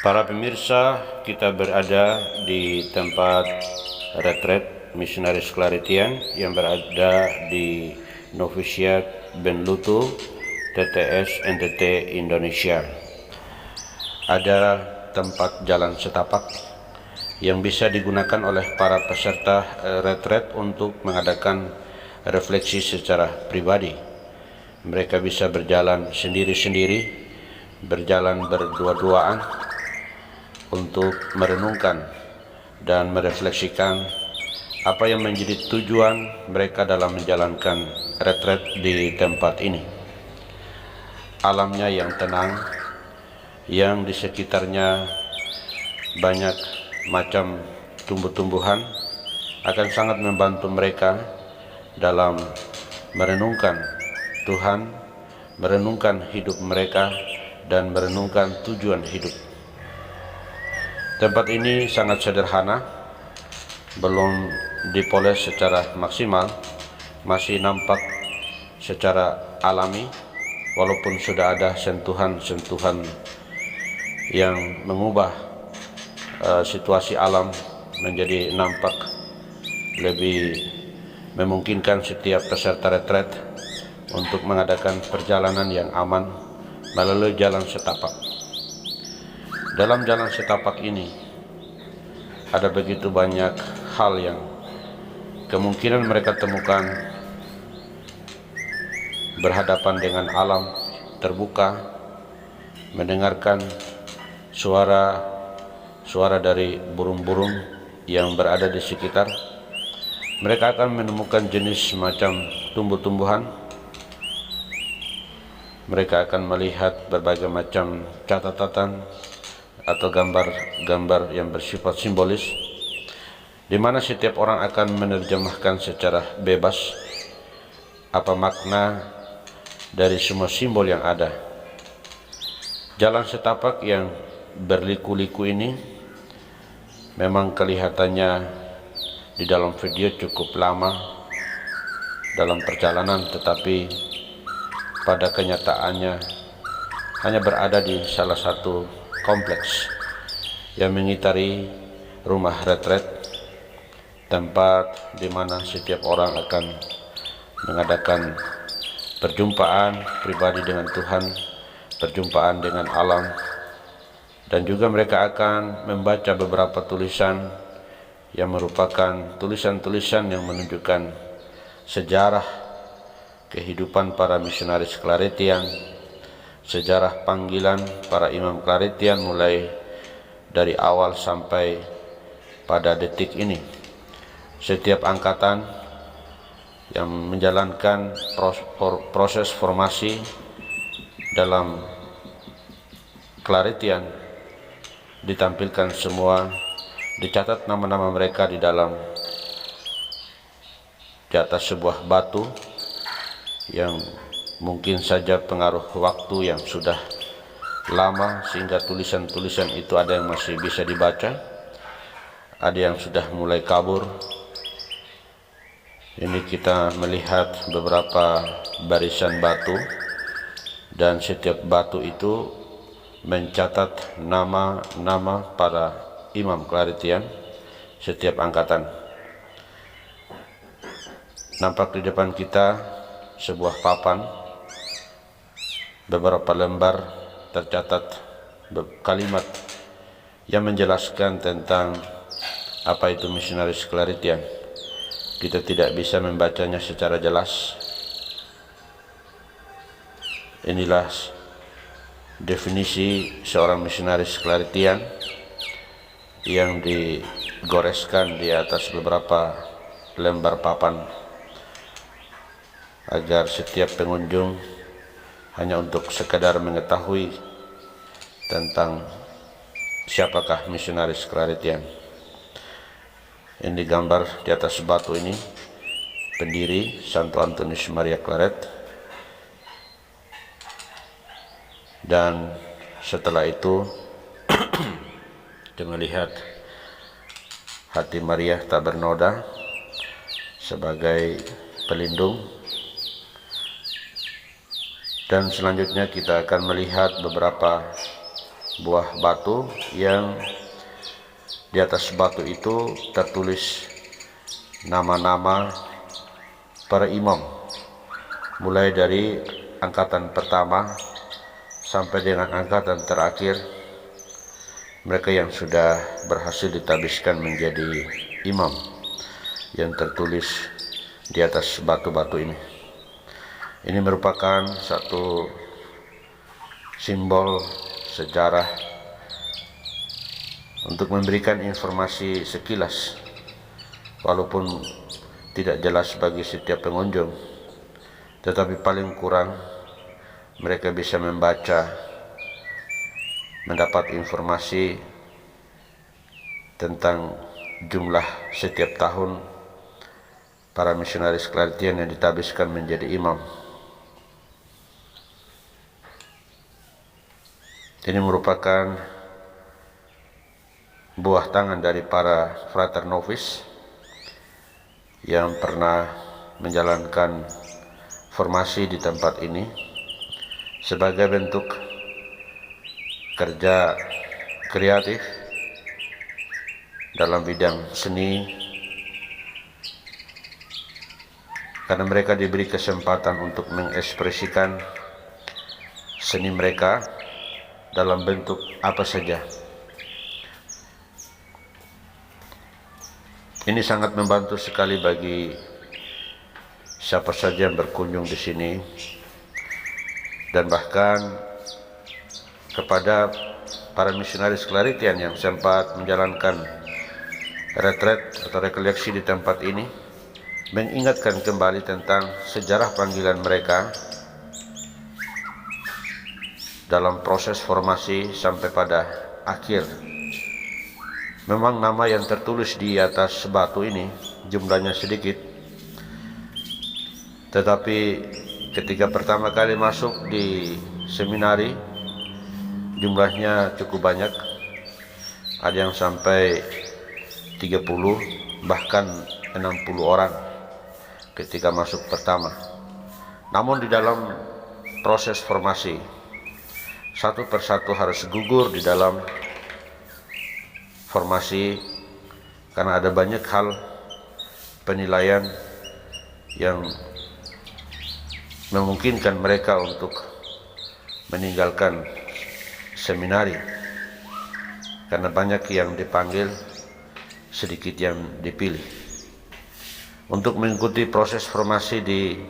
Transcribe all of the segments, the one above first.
Para pemirsa, kita berada di tempat retret Misionaris Claretian yang berada di Novisiat Benlutu, TTS NTT Indonesia. Ada tempat jalan setapak yang bisa digunakan oleh para peserta retret untuk mengadakan refleksi secara pribadi. Mereka bisa berjalan sendiri-sendiri, berjalan berdua-duaan, untuk merenungkan dan merefleksikan apa yang menjadi tujuan mereka dalam menjalankan retret di tempat ini. Alamnya yang tenang, yang di sekitarnya banyak macam tumbuh-tumbuhan akan sangat membantu mereka dalam merenungkan Tuhan, merenungkan hidup mereka, dan merenungkan tujuan hidup. Tempat ini sangat sederhana, belum dipoles secara maksimal, masih nampak secara alami, walaupun sudah ada sentuhan-sentuhan yang mengubah situasi alam menjadi nampak lebih memungkinkan setiap peserta retret untuk mengadakan perjalanan yang aman melalui jalan setapak. Dalam jalan setapak ini ada begitu banyak hal yang kemungkinan mereka temukan, berhadapan dengan alam terbuka, mendengarkan suara dari burung-burung yang berada di sekitar. Mereka akan menemukan jenis macam tumbuh-tumbuhan. Mereka akan melihat berbagai macam catatan atau gambar-gambar yang bersifat simbolis, di mana setiap orang akan menerjemahkan secara bebas apa makna dari semua simbol yang ada. Jalan setapak yang berliku-liku ini memang kelihatannya di dalam video cukup lama dalam perjalanan, tetapi pada kenyataannya hanya berada di salah satu kompleks yang mengitari rumah retret, tempat di mana setiap orang akan mengadakan perjumpaan pribadi dengan Tuhan, perjumpaan dengan alam, dan juga mereka akan membaca beberapa tulisan yang merupakan tulisan-tulisan yang menunjukkan sejarah kehidupan para misionaris Claretian, sejarah panggilan para imam Claretian mulai dari awal sampai pada detik ini. Setiap angkatan yang menjalankan proses formasi dalam Claretian ditampilkan semua, dicatat nama-nama mereka di atas sebuah batu yang mungkin saja pengaruh waktu yang sudah lama sehingga tulisan-tulisan itu ada yang masih bisa dibaca, ada yang sudah mulai kabur. Ini kita melihat beberapa barisan batu, dan setiap batu itu mencatat nama-nama para imam Claretian setiap angkatan. Nampak di depan kita sebuah papan, beberapa lembar tercatat kalimat yang menjelaskan tentang apa itu misionaris Claretian. Kita tidak bisa membacanya secara jelas. Inilah definisi seorang misionaris Claretian yang digoreskan di atas beberapa lembar papan agar setiap pengunjung hanya untuk sekadar mengetahui tentang siapakah misionaris Claretian. Yang digambar di atas batu ini pendiri Santo Antonius Maria Claret, dan setelah itu kita melihat hati Maria tak bernoda sebagai pelindung. Dan selanjutnya kita akan melihat beberapa buah batu yang di atas batu itu tertulis nama-nama para imam, mulai dari angkatan pertama sampai dengan angkatan terakhir, mereka yang sudah berhasil ditabiskan menjadi imam yang tertulis di atas batu-batu ini. Ini merupakan satu simbol sejarah untuk memberikan informasi sekilas, walaupun tidak jelas bagi setiap pengunjung, tetapi paling kurang mereka bisa membaca, mendapat informasi tentang jumlah setiap tahun para misionaris Claretian yang ditabiskan menjadi imam. Ini merupakan buah tangan dari para frater novice yang pernah menjalankan formasi di tempat ini sebagai bentuk kerja kreatif dalam bidang seni, karena mereka diberi kesempatan untuk mengekspresikan seni mereka dalam bentuk apa saja. Ini sangat membantu sekali bagi siapa saja yang berkunjung di sini, dan bahkan kepada para misionaris Claretian yang sempat menjalankan retret atau rekoleksi di tempat ini, mengingatkan kembali tentang sejarah panggilan mereka dalam proses formasi sampai pada akhir. Memang nama yang tertulis di atas batu ini jumlahnya sedikit, tetapi ketika pertama kali masuk di seminari jumlahnya cukup banyak. Ada yang sampai 30 bahkan 60 orang ketika masuk pertama. Namun di dalam proses formasi, satu persatu harus gugur di dalam formasi, karena ada banyak hal penilaian yang memungkinkan mereka untuk meninggalkan seminari, karena banyak yang dipanggil, sedikit yang dipilih. Untuk mengikuti proses formasi di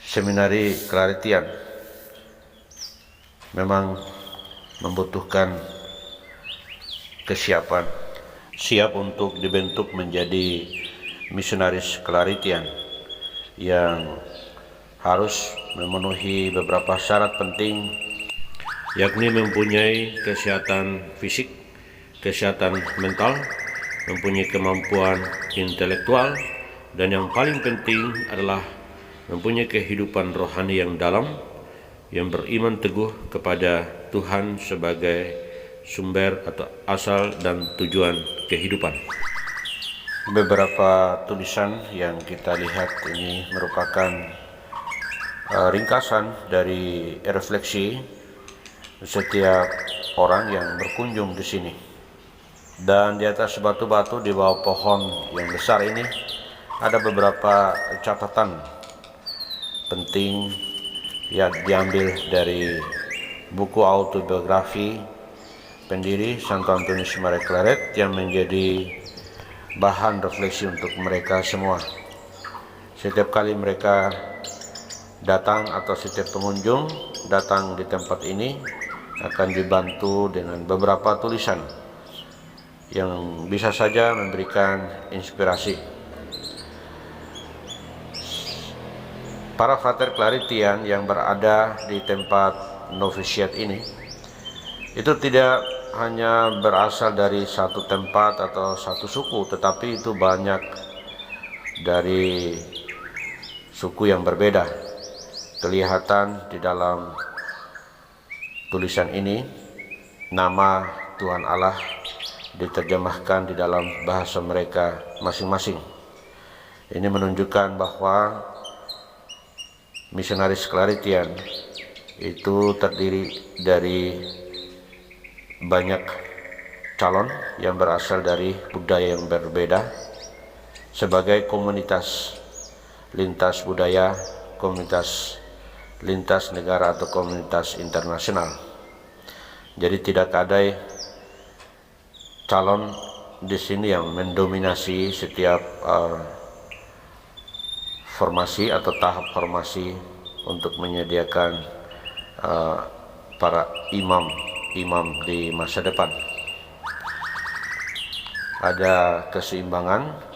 seminari Claretian memang membutuhkan kesiapan, siap untuk dibentuk menjadi misionaris Claretian yang harus memenuhi beberapa syarat penting, yakni mempunyai kesehatan fisik, kesehatan mental, mempunyai kemampuan intelektual, dan yang paling penting adalah mempunyai kehidupan rohani yang dalam, yang beriman teguh kepada Tuhan sebagai sumber atau asal dan tujuan kehidupan. Beberapa tulisan yang kita lihat ini merupakan ringkasan dari refleksi setiap orang yang berkunjung di sini. Dan di atas batu-batu di bawah pohon yang besar ini ada beberapa catatan penting yang diambil dari buku autobiografi pendiri Santo Antonius Maria Claret yang menjadi bahan refleksi untuk mereka semua. Setiap kali mereka datang atau setiap pengunjung datang di tempat ini akan dibantu dengan beberapa tulisan yang bisa saja memberikan inspirasi. Para frater Claretian yang berada di tempat novisiat ini itu tidak hanya berasal dari satu tempat atau satu suku, tetapi itu banyak dari suku yang berbeda. Kelihatan di dalam tulisan ini nama Tuhan Allah diterjemahkan di dalam bahasa mereka masing-masing. Ini menunjukkan bahwa misionaris Claretian itu terdiri dari banyak calon yang berasal dari budaya yang berbeda sebagai komunitas lintas budaya, komunitas lintas negara atau komunitas internasional. Jadi tidak ada calon di sini yang mendominasi setiap formasi atau tahap formasi untuk menyediakan para imam di masa depan. Ada keseimbangan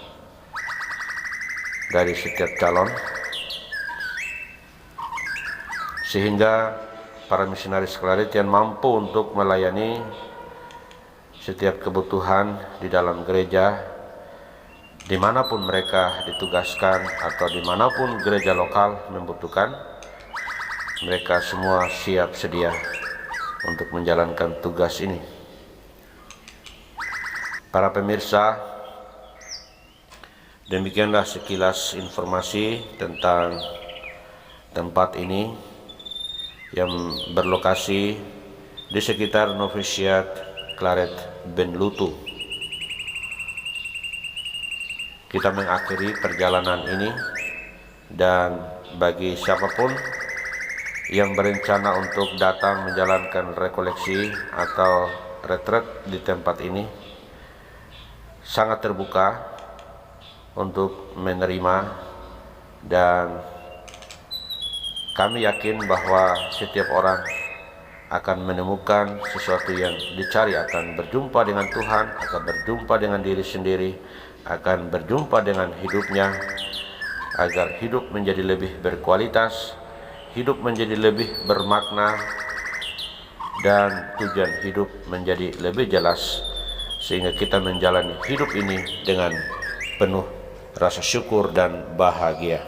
dari setiap calon sehingga para misionaris Claretian mampu untuk melayani setiap kebutuhan di dalam gereja dimanapun mereka ditugaskan atau dimanapun gereja lokal membutuhkan. Mereka semua siap sedia untuk menjalankan tugas ini. Para pemirsa, demikianlah sekilas informasi tentang tempat ini yang berlokasi di sekitar Novisiat Claret Benlutu. Kita mengakhiri perjalanan ini, dan bagi siapapun yang berencana untuk datang menjalankan rekoleksi atau retret di tempat ini, sangat terbuka untuk menerima, dan kami yakin bahwa setiap orang akan menemukan sesuatu yang dicari, akan berjumpa dengan Tuhan, akan berjumpa dengan diri sendiri, akan berjumpa dengan hidupnya, agar hidup menjadi lebih berkualitas, hidup menjadi lebih bermakna, dan tujuan hidup menjadi lebih jelas, sehingga kita menjalani hidup ini dengan penuh rasa syukur dan bahagia.